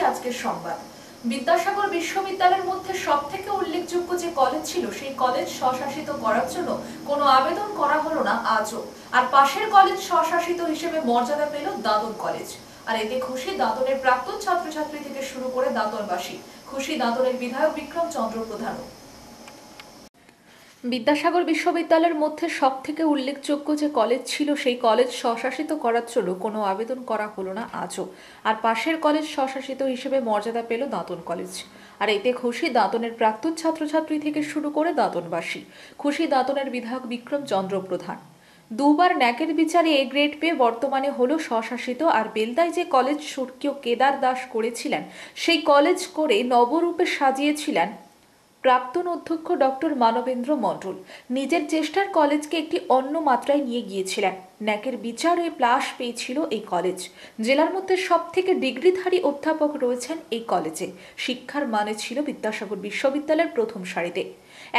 আজকের সংবাদ। বিদ্যাসাগর বিশ্ববিদ্যালয়ের মধ্যে সবথেকে উল্লেখযোগ্য যে কলেজ ছিল সেই কলেজ স্বশাসিত করার জন্য কোনো আবেদন করা হলো না আজও। আর পাশের কলেজ স্বশাসিত হিসেবে মর্যাদা পেল দাদন কলেজ। আর এতে খুশি দাদনের প্রাক্তন ছাত্রছাত্রী থেকে শুরু করে দাদনবাসী। খুশি দাদনের বিধায়ক বিক্রম চন্দ্র প্রধানও। বিদ্যাসাগর বিশ্ববিদ্যালয়ের মধ্যে সবথেকে উল্লেখযোগ্য যে কলেজ ছিল সেই কলেজ স্বশাসিত করার জন্য কোনো আবেদন করা হলো না আজও। আর পাশের কলেজ স্বশাসিত হিসেবে মর্যাদা পেল দাঁতন কলেজ। আর এতে খুশি দাঁতনের প্রাক্তন ছাত্রছাত্রী থেকে শুরু করে দাঁতনবাসী। খুশি দাঁতনের বিধায়ক বিক্রম চন্দ্র প্রধান। দুবার ন্যাকের বিচারে এ গ্রেড পেয়ে বর্তমানে হলো স্বশাসিত। আর বেলদায় যে কলেজ স্বর্গীয় কেদার দাস করেছিলেন সেই কলেজ করে নবরূপে সাজিয়েছিলেন প্রাক্তন অধ্যক্ষ ডক্টর মানবেন্দ্র মণ্ডল। নিজের চেষ্টার কলেজকে একটি অন্য মাত্রায় নিয়ে গিয়েছিলেন। ন্যাকের বিচারে প্লাস পেয়েছিল এই কলেজ। জেলার মধ্যে সবথেকে ডিগ্রিধারী অধ্যাপক রয়েছেন এই কলেজে। শিক্ষার মানে ছিল বিদ্যাসাগর বিশ্ববিদ্যালয়ের প্রথম সারিতে।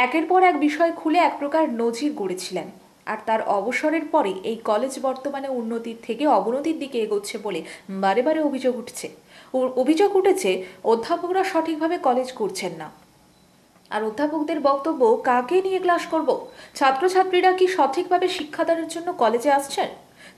একের পর এক বিষয় খুলে এক প্রকার নজির গড়েছিলেন। আর তার অবসরের পরে এই কলেজ বর্তমানে উন্নতির থেকে অবনতির দিকে এগোচ্ছে বলে বারে বারে অভিযোগ উঠেছে অধ্যাপকরা সঠিকভাবে কলেজ করছেন না। আর অধ্যাপকদের বক্তব্য, কাকে নিয়ে ক্লাস করব? ছাত্রছাত্রীরা কি সঠিকভাবে শিক্ষাদানের জন্য কলেজে আসছেন?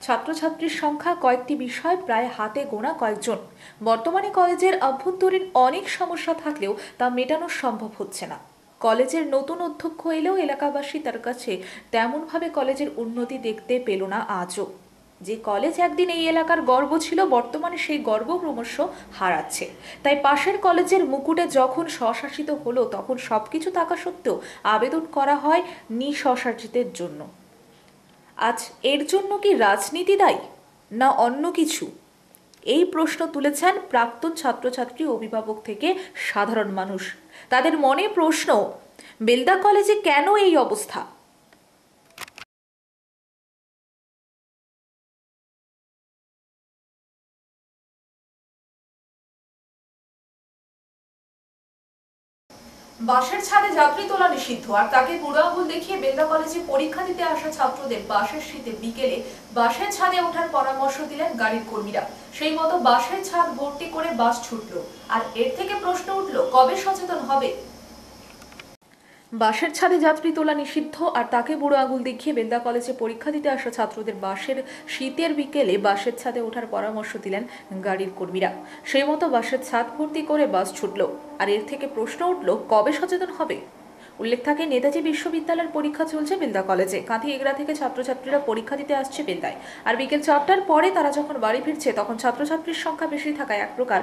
ছাত্রছাত্রীর সংখ্যা কয়েকটি বিষয় প্রায় হাতে গোনা কয়েকজন। বর্তমানে কলেজের অভ্যন্তরীণ অনেক সমস্যা থাকলেও তা মেটানো সম্ভব হচ্ছে না। কলেজের নতুন অধ্যক্ষ এলেও এলাকাবাসী তার কাছে তেমনভাবে কলেজের উন্নতি দেখতে পেল না আজও। যে কলেজ একদিন এই এলাকার গর্ব ছিল, বর্তমানে সেই গর্ব ক্রমশ হারাচ্ছে। তাই পাশের কলেজের মুকুটে যখন স্বশাসিত হলো তখন সবকিছু থাকা সত্ত্বেও আবেদন করা হয় নিঃস্বশাসিতের জন্য। আজ এর জন্য কি রাজনীতি দায়ী না অন্য কিছু? এই প্রশ্ন তুলেছেন প্রাক্তন ছাত্রছাত্রী, অভিভাবক থেকে সাধারণ মানুষ। তাদের মনে প্রশ্ন, বেলদা কলেজে কেন এই অবস্থা? বাসের ছাদে যাত্রী তোলা নিষিদ্ধ। আর তাকে বুড়ো আঙুল দেখিয়ে বেলদা কলেজে পরীক্ষা দিতে আসা ছাত্রদের বাসের শীতে বিকেলে বাসের ছাদে ওঠার পরামর্শ দিলেন গাড়ির কর্মীরা। সেই মতো বাসের ছাদ ভর্তি করে বাস ছুটলো। আর এর থেকে প্রশ্ন উঠলো, কবে সচেতন হবে? বাসের ছাদে যাত্রী তোলা নিষিদ্ধ। আর তাকে বুড়ো আঙুল দেখিয়ে বেলদা কলেজে পরীক্ষা দিতে আসা ছাত্রদের বাসের শীতের বিকেলে বাসের ছাদে ওঠার পরামর্শ দিলেন গাড়ির কর্মীরা। সেই মতো বাসের ছাদ ভর্তি করে বাস ছুটল। আর এর থেকে প্রশ্ন উঠল, কবে সচেতন হবে? উল্লেখ থাকে, নেতাজি বিশ্ববিদ্যালয়ের পরীক্ষা চলছে বেলদা কলেজে। কাঁথি এগরা থেকে ছাত্রছাত্রীরা পরীক্ষা দিতে আসছে বেলদায়। আর বিকেল 4টার পরে তারা যখন বাড়ি ফিরছে তখন ছাত্রছাত্রীর সংখ্যা বেশি থাকায় এক প্রকার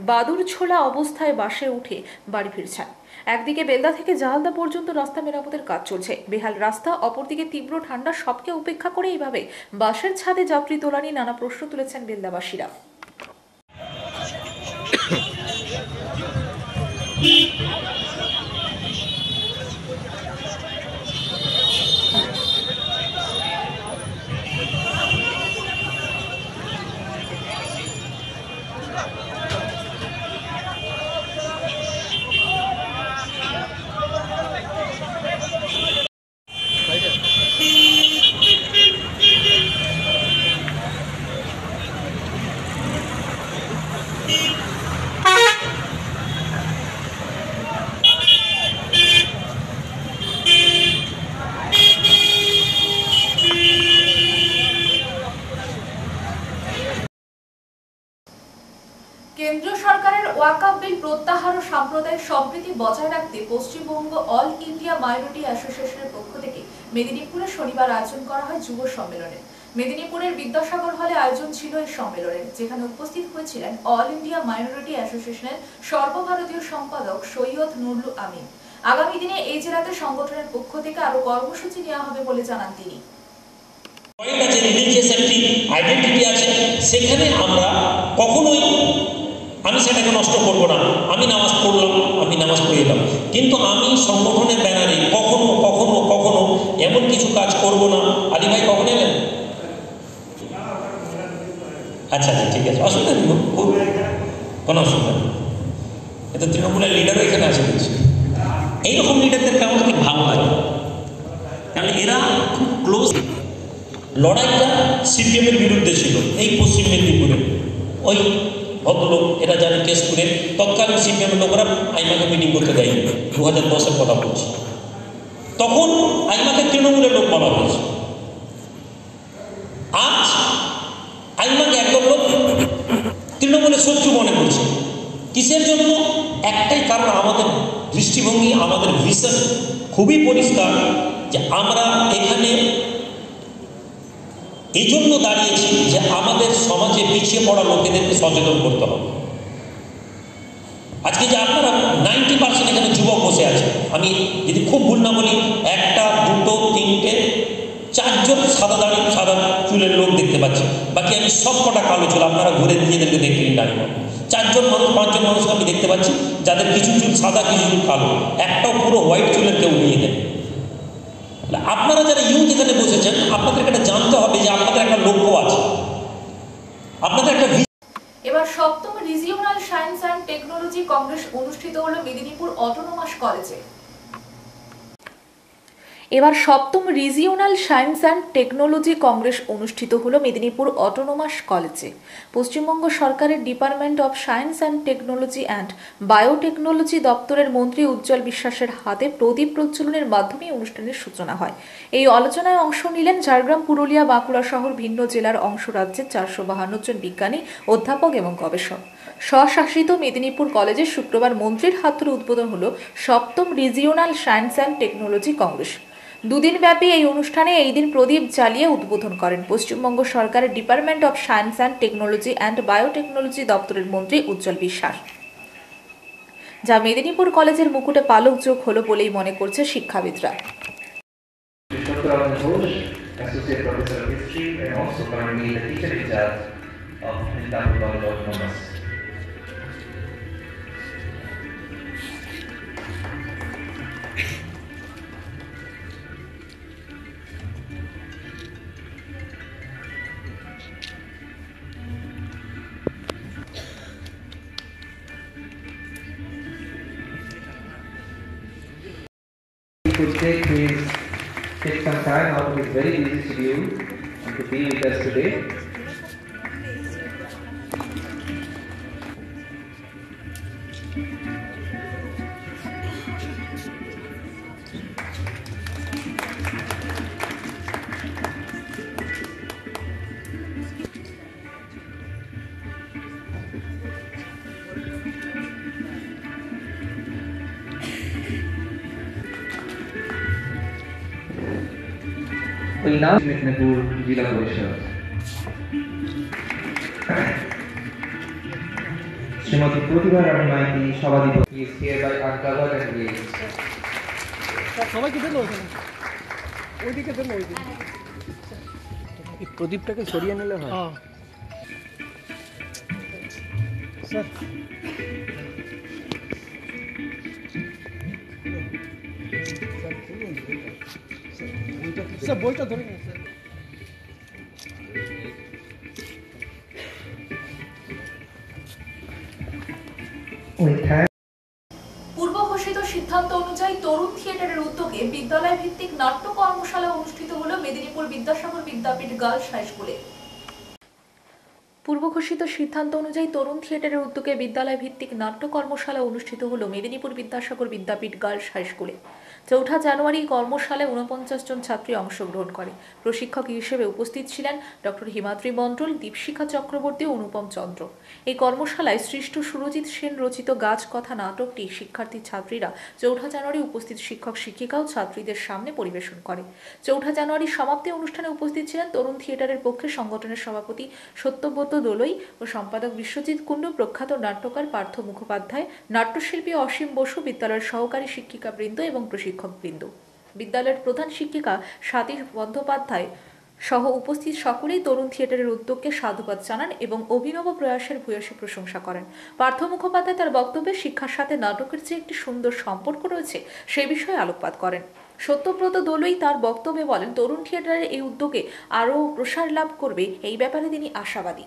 বাদুর ছোলা অবস্থায় বাসে উঠে বাড়ি ফিরছেন। একদিকে বেলদা থেকে জাহালদা পর্যন্ত রাস্তা মেরামতের কাজ চলছে, বেহাল রাস্তা, অপরদিকে তীব্র ঠান্ডা। সবকে উপেক্ষা করে এইভাবে বাসের ছাদে যাত্রী তোলা নিয়ে নানা প্রশ্ন তুলেছেন বেলদাবাসীরা। কেন্দ্রীয় সরকারের ওয়াকফ বিল প্রত্যাহার ও সাম্প্রদায়িক সম্প্রীতি বজায় রাখতে পশ্চিমবঙ্গ অল ইন্ডিয়া মাইনরিটি অ্যাসোসিয়েশনের পক্ষ থেকে মেদিনীপুরে শনিবার আয়োজন করা হয় যুব সম্মেলনের। মেদিনীপুরের বিদ্যাসাগর হলে আয়োজন ছিল এই সম্মেলনের, যেখানে উপস্থিত হয়েছিলেন অল ইন্ডিয়া মাইনরিটি অ্যাসোসিয়েশনের সর্বভারতীয় সম্পাদক সৈয়দ নুরুল আমিন। আগামী দিনে এই জেলাতে সংগঠনের পক্ষ থেকে আরো কর্মসূচি নেওয়া হবে বলে জানান তিনি। আইডেন্টিটি আছে, সেখানে আমরা কখনোই আমি সেটাকে নষ্ট করব না। আমি নামাজ পড়লাম, আমি নামাজ পড়ে এলাম, কিন্তু আমি সংগঠনের ব্যানারে কখনো কখনো কখনো এমন কিছু কাজ করব না। আলী ভাই কখন এলেন? আচ্ছা আচ্ছা, ঠিক আছে, অসুবিধা নেই, কোনো অসুবিধা নেই। এত তৃণমূলের লিডারও এখানে আছে বলছি। এইরকম লিডারদেরকে আমার খুব ভালো লাগে, কারণ এরা খুব ক্লোজ। লড়াইটা সিপিএমের বিরুদ্ধে ছিল এই পশ্চিম মেদিনীপুরে। ওই ভদ্রলোক, এরা জানে কেশপুরে তৎকালীন সিপিএমের লোকেরা আইমাকে মিটিং করতে দেয়নি, 2010-এর কথা বলছি। তখন আইমাকে তৃণমূলের লোক বলা হয়েছে। আজ আইমাকে একদম লোক তৃণমূলের শত্রু মনে করছে। কিসের জন্য? একটাই কারণ, আমাদের দৃষ্টিভঙ্গি, আমাদের ভিশন খুবই পরিষ্কার যে আমরা এখানে এই জন্য দাঁড়িয়েছি যে আমাদের সমাজে পিছিয়ে পড়া লোকেদেরকে সচেতন করতে হবে। আজকে যে আপনারা 90% এখানে যুবক বসে আছে, আমি যদি খুব ভুল না বলি, 1, 2, 3, 4জন সাদা চুলের লোক দেখতে পাচ্ছি, বাকি আমি সব কটা কালো চুল, আপনারা ঘুরে নিজেদেরকে দেখতে নিন দাঁড়িয়ে। 4জন মানুষ 5জন মানুষকে আমি দেখতে পাচ্ছি যাদের কিছু চুল সাদা, কিছু চুল কালো, একটাও পুরো হোয়াইট চুলের কেউ নিয়ে দেন। আপনারা যারা ইউথ এখানে বসেছেন, আপনাদেরকে এটা জানতে হবে যে আপনাদের একটা লক্ষ্য আছে, আপনাদের একটা। এবার 7ম regional science and technology congress অনুষ্ঠিত হলো মেদিনীপুর অটোনোমাস কলেজে। এবার 7ম regional science and technology congress অনুষ্ঠিত হলো মেদিনীপুর অটোনোমাস কলেজে। পশ্চিমবঙ্গ সরকারের department of science and technology and biotechnology দপ্তরের মন্ত্রী উজ্জ্বল বিশ্বাসের হাতে প্রদীপ প্রজ্বলনের মাধ্যমে অনুষ্ঠানের সূচনা হয়। এই আলোচনায় অংশ নিলেন ঝাড়গ্রাম, পুরুলিয়া, বাঁকুড়া সহ ভিন্ন জেলার অংশ রাজ্যের 452 জন বিজ্ঞানী, অধ্যাপক এবং গবেষক। স্বশাসিত মেদিনীপুর কলেজে শুক্রবার মন্ত্রীর হাত ধরে উদ্বোধন হলো 7ম regional science and technology congress. দুদিন ব্যাপী এই অনুষ্ঠানে এই দিন প্রদীপ জ্বালিয়ে উদ্বোধন করেন পশ্চিমবঙ্গ সরকারের department of science and technology and biotechnology দপ্তরের মন্ত্রী উজ্জ্বল বিশ্বাস, যা মেদিনীপুর কলেজের মুকুটে পালক যোগ হলো বলেই মনে করছে শিক্ষাবিদরা। Could take some time out of his very busy schedule and to be with us today. We now Medinipur Jila Parishad. Srimati Pratibha Rani Maiti, Sabadipati, is hereby uncovered and released. সবাই কি দেন ওখানে, ওইদিকে দেন, ওইদিকে এই প্রদীপটাকে সরিয়ে নিলে হয়। Sir sir বইটা ধরে নিন স্যার। পূর্ব ঘোষিত সিদ্ধান্ত অনুযায়ী তরুণ থিয়েটারের উদ্যোগে বিদ্যালয় ভিত্তিক নাট্য কর্মশালা অনুষ্ঠিত হলো মেদিনীপুর বিদ্যাসাগর বিদ্যাপীঠ গার্লস হাই স্কুলে। পূর্ব ঘোষিত সিদ্ধান্ত অনুযায়ী তরুণ থিয়েটারের উদ্যোগে বিদ্যালয় ভিত্তিক নাট্য কর্মশালা অনুষ্ঠিত হলো মেদিনীপুর বিদ্যাসাগর বিদ্যাপীঠ গার্লস হাই স্কুলে। 4 জানুয়ারি কর্মশালায় 49 জন ছাত্রী অংশগ্রহণ করে। প্রশিক্ষক হিসেবে উপস্থিত ছিলেন ডক্টর হিমাদ্রি মণ্ডল, দীপশিখা চক্রবর্তী, অনুপম চন্দ্র। এই কর্মশালায় সৃষ্ট সুরজিৎ সেন রচিত গাছ কথা নাটকটি শিক্ষার্থী ছাত্রীরা 4 জানুয়ারি উপস্থিত শিক্ষক শিক্ষিকা ও ছাত্রীদের সামনে পরিবেশন করে। 4 জানুয়ারি সমাপ্তি অনুষ্ঠানে উপস্থিত ছিলেন তরুণ থিয়েটারের পক্ষে সংগঠনের সভাপতি সত্যব্রত দোলই ও সম্পাদক বিশ্বজিৎ কুণ্ডু, প্রখ্যাত নাট্যকার পার্থ মুখোপাধ্যায়, নাট্যশিল্পী অসীম বসু, বিদ্যালয়ের সহকারী শিক্ষিকাবৃন্দ এবং প্রশিক্ষকবৃন্দ। বিদ্যালয়ের প্রধান শিক্ষিকা স্বাতী বন্দ্যোপাধ্যায় সহ উপস্থিত সকলেই তরুণ থিয়েটারের উদ্যোগকে সাধুবাদ জানান এবং অভিনব প্রয়াসের ভূয়সী প্রশংসা করেন। পার্থ মুখোপাধ্যায় তার বক্তব্যে শিক্ষার সাথে নাটকের যে একটি সুন্দর সম্পর্ক রয়েছে সেই বিষয়ে আলোকপাত করেন। সত্যব্রত দোলই তার বক্তব্যে বলেন, তরুণ থিয়েটারের এই উদ্যোগে আরও প্রসার লাভ করবে, এই ব্যাপারে তিনি আশাবাদী।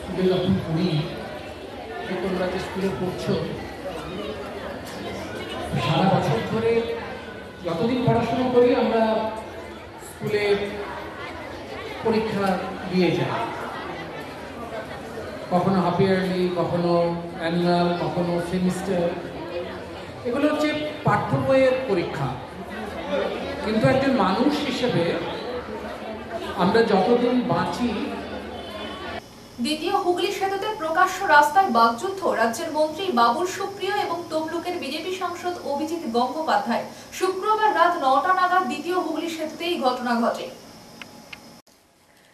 স্কুলে যখন পড়ি, তোমরা যে স্কুলে পড়ছো, সারা বছর ধরে যতদিন পড়াশোনা করি আমরা স্কুলে পরীক্ষা দিয়ে যাই, কখনো হাফ ইয়ারলি, কখনো অ্যানুয়াল, কখনো সেমিস্টার। এগুলো হচ্ছে পাঠ্য বইয়ের পরীক্ষা। কিন্তু একজন মানুষ হিসেবে আমরা যতদিন বাঁচি। দ্বিতীয় হুগলি সেতুতে প্রকাশ্য রাস্তায় বাকযুদ্ধ রাজ্যের মন্ত্রী বাবুল সুপ্রিয় এবং তমলুকের বিজেপি সাংসদ অভিজিৎ গঙ্গোপাধ্যায়। শুক্রবার রাত 9টা নাগাদ দ্বিতীয় হুগলি সেতুতে এই ঘটনা ঘটে।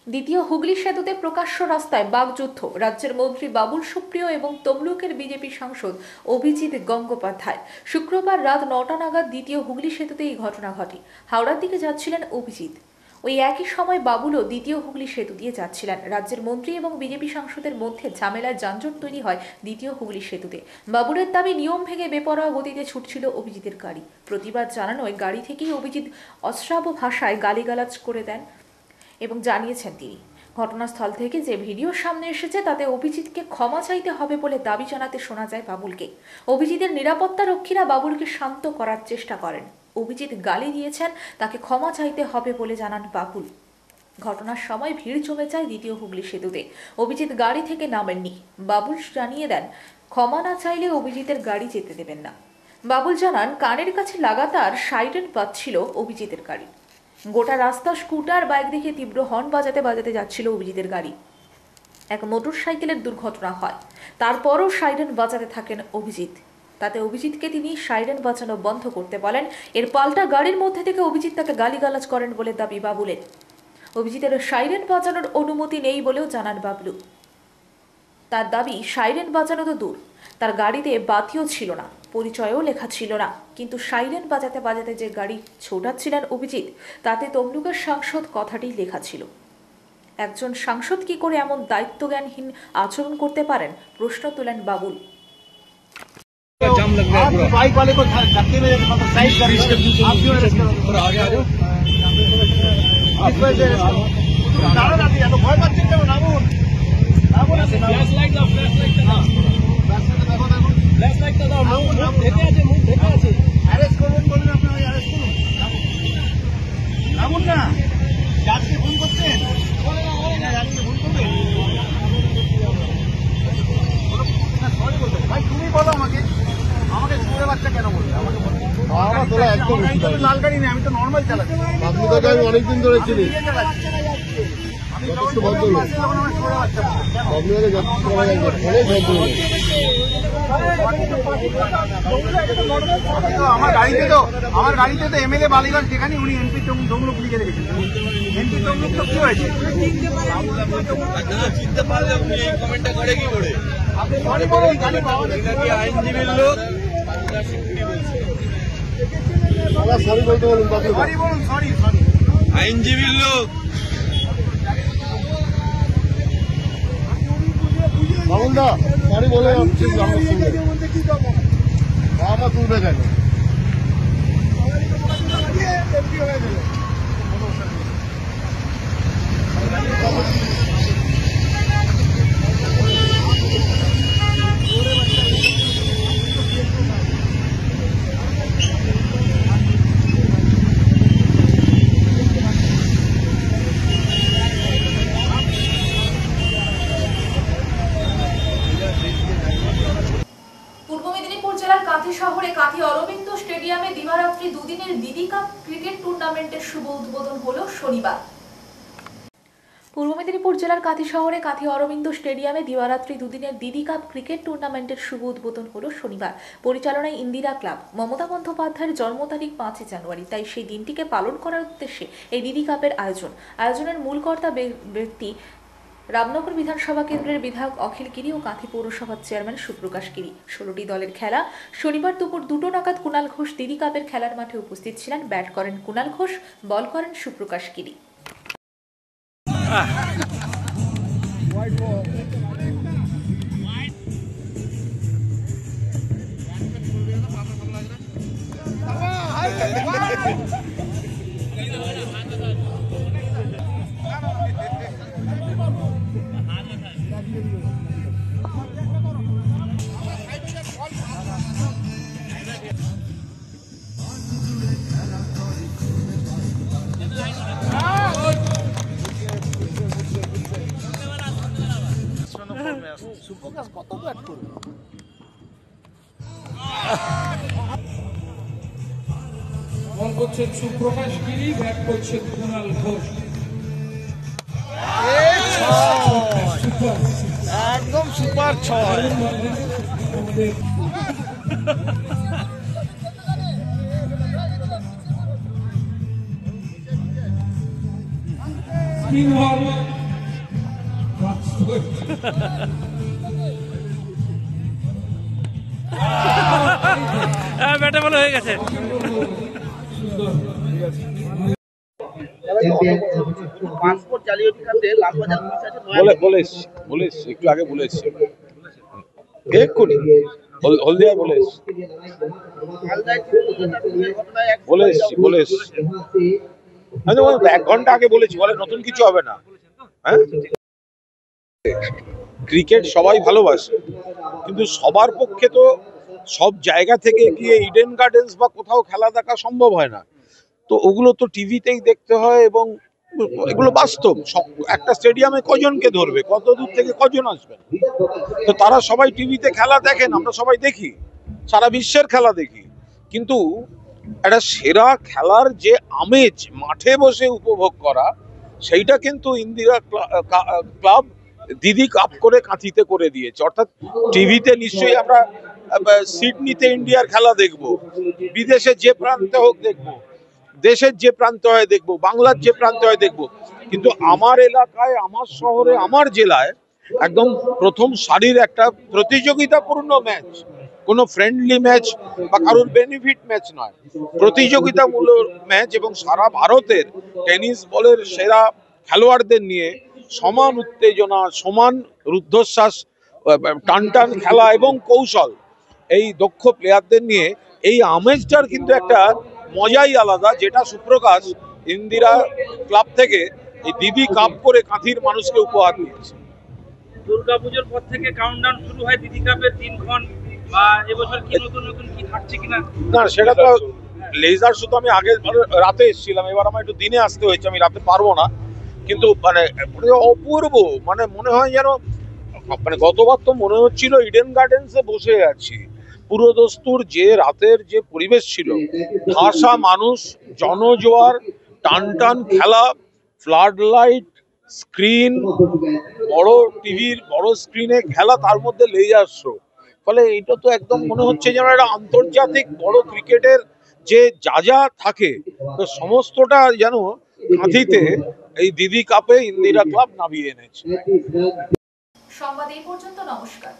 দ্বিতীয় হুগলি সেতুতে প্রকাশ্য রাস্তায় বাকযুদ্ধ রাজ্যের মন্ত্রী বাবুল সুপ্রিয় এবং তমলুকের বিজেপি সাংসদ অভিজিৎ গঙ্গোপাধ্যায়। শুক্রবার রাত 9টা নাগাদ দ্বিতীয় হুগলি সেতুতে এই ঘটনা ঘটে। হাওড়ার দিকে যাচ্ছিলেন অভিজিৎ। ওই একই সময় বাবুলও দ্বিতীয় হুগলি সেতু দিয়ে যাচ্ছিলেন। রাজ্যের মন্ত্রী এবং বিজেপি সাংসদের মধ্যে ঝামেলায় যানজট তৈরি হয় দ্বিতীয় হুগলি সেতুতে। বাবুলের দাবি নিয়ম ভেঙে বেপরোয়া গতিতে ছুটছিল অভিজিতের গাড়ি। প্রতিবাদ জানানোয় গাড়ি থেকেই অভিজিৎ অশ্রাব্য ভাষায় গালিগালাজ করে দেন এবং জানিয়েছেন তিনি। ঘটনাস্থল থেকে যে ভিডিও সামনে এসেছে তাতে অভিজিৎকে ক্ষমা চাইতে হবে বলে দাবি জানাতে শোনা যায় বাবুলকে। অভিজিতের নিরাপত্তা রক্ষীরা বাবুলকে শান্ত করার চেষ্টা করেন। অভিজিৎ গালি দিয়েছেন, তাকে ক্ষমা চাইতে হবে বলে জানান বাবুল। ঘটনার সময় ভিড় জমে যায় দ্বিতীয় হুগলি সেতুতে। অভিজিৎ গাড়ি থেকে নামেননি। বাবুল জানিয়ে দেন, ক্ষমা না চাইলে অভিজিতের গাড়ি যেতে দেবেন না। বাবুল জানান, কানের কাছে লাগাতার সাইরেন বাজছিল অভিজিতের গাড়ি। গোটা রাস্তা স্কুটার বাইক দেখে তীব্র হর্ন বাজাতে বাজাতে যাচ্ছিল অভিজিতের গাড়ি। এক মোটর সাইকেলের দুর্ঘটনা হয়, তারপরও সাইরেন বাজাতে থাকেন অভিজিৎ। তাতে অভিজিৎকে তিনি সাইরেন বাজানো বন্ধ করতে বলেন। এর পাল্টা গাড়ির মধ্যে থেকে অভিজিৎ তাকে গালিগালাজ করেন বলে দাবি বাবুলের। অভিজিতের সাইরেন বাজানোর অনুমতি নেই বলেও জানান বাবলু। তার দাবি, সাইরেন বাজানো তো দূর, তার গাড়িতে বাতিও ছিল না, পরিচয়ও লেখা ছিল না, কিন্তু সাইরেন বাজাতে বাজাতে যে গাড়ি ছোটাচ্ছিলেন অভিজিৎ, তাতে তমলুকের সাংসদ কথাটি লেখা ছিল। একজন সাংসদ কি করে এমন দায়িত্বজ্ঞানহীন আচরণ করতে পারেন, প্রশ্ন তোলেন বাবুল। जाम लग रहा है पूरा। बाइक वाले को धक्के में मतलब साइड कर आप क्यों अरेस्ट करो? थोड़ा आगे आ जाओ। आप वैसे दाঁড়ান আপনি এত ভয় পাচ্ছেন কেন? নামুন নামুন। ফ্ল্যাশ লাইট দাও, ফ্ল্যাশ লাইট দাও। ফ্ল্যাশ লাইট দাও, নামুন। ফ্ল্যাশ লাইট দাও, নামুন। ঢেকে আছে, মুখ ঢেকে আছে। অ্যারেস্ট করবেন বলুন, আপনি অ্যারেস্ট করুন। নামুন না, যাত্রী ফোন করছেন, যাত্রী ফোন করবেন। সরি বলতে ভাই, তুমি বলো আমাকে, আমাকে ছোড়ে বাচ্চা কেন বলবে? আমাকে আমার তোলা একদম লাল গাড়ি নেই, আমি তো নর্মাল চালাচ্ছি। আপনি তো আমি অনেকদিন ধরে চিনি, আমি যথেষ্ট ভদ্র লোক। আমার গাড়িতে তো এমএলএ বালিগঞ্জ, যেখানে উনি এমপি তমলুক লিখে রেখেছেন। এমপি তমলুক তো কি হয়েছে? চিনতে পারলে আপনি এই কমেন্টটা করে কি করে? আপনি সরি বলুন, গাড়ি পাওয়া নাকি আইনজীবীর লোক। সরি বলতে বলুন, সরি বলুন, সরি সরি আইনজীবীর লোক। বাবুলদা সরি বলে আমার তুলবে কেন? কাঁথি শহরে কাঁথি অরবিন্দ স্টেডিয়ামে দিবারাত্রি দুদিনের দিদি কাপ ক্রিকেট টুর্নামেন্টের শুভ উদ্বোধন হলো শনিবার। পূর্ব মেদিনীপুর জেলার কাঁথি শহরে কাঁথি অরবিন্দ স্টেডিয়ামে দিবারাত্রি দুদিনের দিদি কাপ ক্রিকেট টুর্নামেন্টের শুভ উদ্বোধন হলো শনিবার। পরিচালনায় ইন্দিরা ক্লাব। মমতা বন্দ্যোপাধ্যায়ের জন্ম তারিখ 5 জানুয়ারি, তাই সেই দিনটিকে পালন করার উদ্দেশ্যে এই দিদি কাপের আয়োজনের মূল কর্তা ব্যক্তি রামনগর বিধানসভা কেন্দ্রের বিধায়ক অখিল গিরি ও কাঁথি পৌরসভার চেয়ারম্যান সুপ্রকাশ গিরি। 16টি দলের খেলা। শনিবার দুপুর 2টো নাগাদ কুণাল ঘোষ দিদি কাপের খেলার মাঠে উপস্থিত ছিলেন। ব্যাট করেন কুণাল ঘোষ, বল করেন সুপ্রকাশ গিরি। বল করছেন সুপ্রকাশ গিরি, ব্যাট করছেন কুণাল ঘোষ। একদম সুপার ছয়। ব্যাটে বল হয়ে গেছে। পাসপোর্ট জালিয়াতি কাণ্ডে লালবাজার পুলিশ আছে বলেছি একটু আগে বলেছি এক্ষুনি হলদিয়া বলেছি এক ঘন্টা আগে বলেছি, বলে নতুন কিছু হবে না। হ্যাঁ, ক্রিকেট সবাই ভালোবাসে, কিন্তু সবার পক্ষে তো সব জায়গা থেকে গিয়ে ইডেন গার্ডেন্স বা কোথাও খেলা দেখা সম্ভব হয় না। তো ওগুলো তো টিভিতেই দেখতে হয়, এবং এগুলো বাস্তব। একটা স্টেডিয়ামে কজনকে ধরবে, কত দূর থেকে কজন আসবে? তো তারা সবাই টিভিতে খেলা দেখেন, আমরা সবাই দেখি, সারা বিশ্বের খেলা দেখি, কিন্তু একটা সেরা খেলার যে আমেজ মাঠে বসে উপভোগ করা, সেইটা কিন্তু ইন্দিরা ক্লাব দিদি কাপ করে কাঁথিতে করে দিয়েছে। অর্থাৎ টিভিতে নিশ্চয়ই আমরা সিডনিতে ইন্ডিয়ার খেলা দেখব, বিদেশে যে প্রান্তে হোক দেখবো, দেশের যে প্রান্ত হয় দেখবো, বাংলার যে প্রান্ত হয় দেখবো, কিন্তু আমার এলাকায়, আমার শহরে, আমার জেলায় একদম প্রথম সারির একটা প্রতিযোগিতাপূর্ণ ম্যাচ, কোনো ফ্রেন্ডলি ম্যাচ বা কারোর বেনিফিট ম্যাচ নয়, প্রতিযোগিতামূলক ম্যাচ, এবং সারা ভারতের টেনিস বলের সেরা খেলোয়াড়দের নিয়ে সমান উত্তেজনা, সমান রুদ্ধশ্বাস, টানটান খেলা এবং কৌশল, এই দক্ষ প্লেয়ারদের নিয়ে এই আমেজটার কিন্তু একটা মজাই আলাদা, যেটা সুপ্রকাশ ইন্দিরা ক্লাব থেকে এই দিদি কাপ করে কাঁথির মানুষকে উপহার দিয়েছে। দুর্গাপুজোর পর থেকে কাউন্টডাউন শুরু হয় দিদি কাপের দিনক্ষণ, বা এবছর কি নতুন নতুন কি থাকছে কিনা? না, সেটা তো লেজার শুধু আমি আগের রাতে এসেছিলাম, এবার আমার একটু দিনে আসতে হয়েছে, আমি রাতে পারবো না, কিন্তু মানে অপূর্ব, মানে মনে হয় যেন, মানে গতবার তো মনে হচ্ছিল ইডেন গার্ডেন্সে বসে আছি। পুরোদস্তুর যে রাতের যে পরিবেশ ছিল, ভাষা মানুষ, জনজোয়ার, টান টান খেলা, ফ্লাড লাইট, স্ক্রিন, বড় টিভির বড় স্ক্রিনে খেলা, তার মধ্যে লেজার শো, ফলে এটা তো একদম মনে হচ্ছে যেন একটা আন্তর্জাতিক বড় ক্রিকেটের যে যা যা থাকে, তো সমস্তটা যেন কাঁথিতে এই দিদি কাপে ইন্দিরা ক্লাব নামিয়ে এনেছে। সংবাদ এই পর্যন্ত, নমস্কার।